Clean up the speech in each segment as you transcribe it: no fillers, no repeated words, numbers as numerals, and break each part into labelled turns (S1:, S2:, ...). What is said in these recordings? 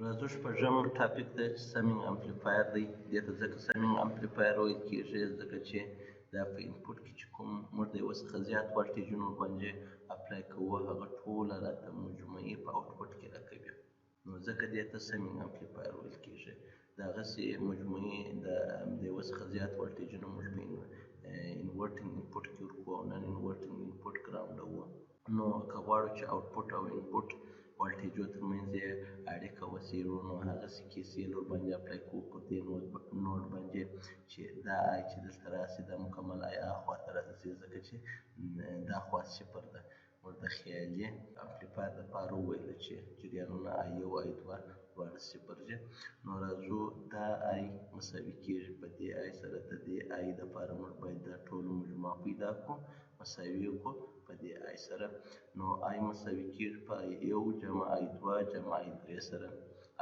S1: راځو شپږم ټاپک ته چې سمینګ امپلیفایر دی. دې ته ځکه سمینګ امپلیفایر ویل کېږي ځکه چې دا په انپوټ کې چې کوم موږ د یوه څخه زیات ولټیجونه ورباندې اپلای کوو هغه ټوله راته مجموعي په آوټپوټ کې راکوي، نو ځکه دې ته سمینګ امپلیفایر ویل کېږي. د هغسې مجموعي د یوه څخه زیات ولټیجونه موږ په انورټینګ انپوټ کې ورکوو او نن انورټینګ انپوټ ګراونډوو. نو که غواړو چې آوټپوټ او انپوټ ولټیجو ترمنځ یې اړیکه وڅېړو نو هغسې کیسیل ورباندې اپلای کوو په دې نوډ باندې چې دا آی چې دلته راسي دا مکمل آی خواته راځي ځکه چې دا خوا صفر ده. موږ د خیالي امپلیفایر دپاره وویله چې جریانونه آی یو آی دوه دواړه صفر دي. نو راځو دا آی مساوي کېږي په دې آی سره، د دې آی دپاره موږ باید دا ټوله مجموعه پیدا کړو مساوي کړو په دې آی سره. نو آی مساوي کېږي په آی یو جمع آی دوه جمع آی درې سره.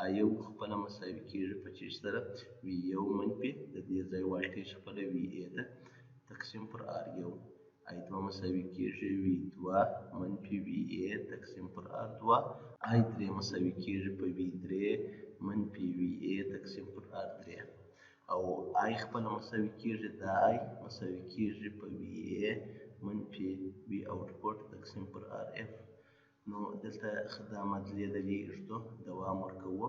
S1: آی یو خپله مساوي کېږي په چی سره وي یو منفي د دې ځای والټیج خپله وي ای ده تقسیم پر آر یو. آی دوه مساوي کېږي وي دوه منفي وي ای تقسیم پر آر دوه. آی درې مساوي کېږي په وي درې منفي وي ای تقسیم پر آر درې. او آی خپله مساوي کېږي دا آی مساوي کېږي په وي ای منفي وي آوټپوټ تقسیم پر آر اف. نو دلته دا معادلې د دې اوږدو دوام ورکوو.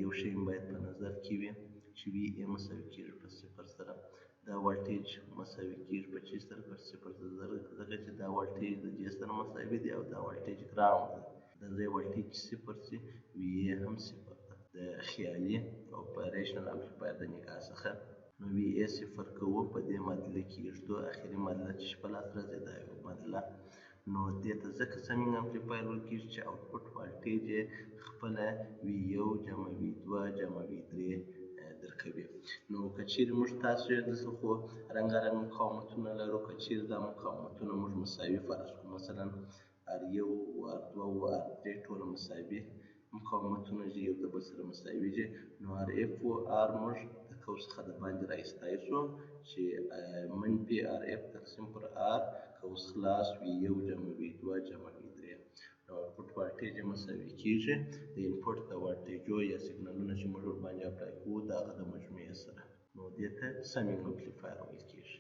S1: یو شی باید په نظر کې وي چې وي ای مساوي کېږي په صفر سره، دا ولټیج مساوي کېږي په چی سره په صفر سره، ځکه چې دا ولټیج د دې سره مساوي دی او دا ولټیج ګراوند دی. د ځای ولټیج صفر سي وي ای هم صفر ده. د خیالي اپریشنل امپلیفایر د نګاه څخه نو وي ای صفر کوو په دې معادله کې اوږدو اخري معادله چې په لاس راځي دا یوه معادله. نو دې ته ځکه سمینګ امپلیفایر ویل کېږي چې آوټپوټ والټیج یې خپله وي یو جمع وي دوه جمع وي درې درکوي. نو که چیرې موږ تاسو دلته خو رنګارنګ مقاومتونه لرو، که چیرې دا مقاومتونه موږ مساوي فرض کړو، مثلا آر یو و آر دوه و آر درې ټوله مساوي مقاومتونه دي یو د بل سره مساوي دي، نو آر اف و آر موږ د قوس څخه د باندې راایستی شو چې منفي آر اف تقسیم پر آر قوس خلاص وي یو جمع وي دوه جمع وي درې. نو آوټپوټ والټیج یې مساوي کېږي د انپوټ د والټیجو یا سیګنالونه چې موږ ورباندې اپلای کوو د هغه د مجموعې سره. نو دې ته سمینګ امپلیفایر ویل کېږي.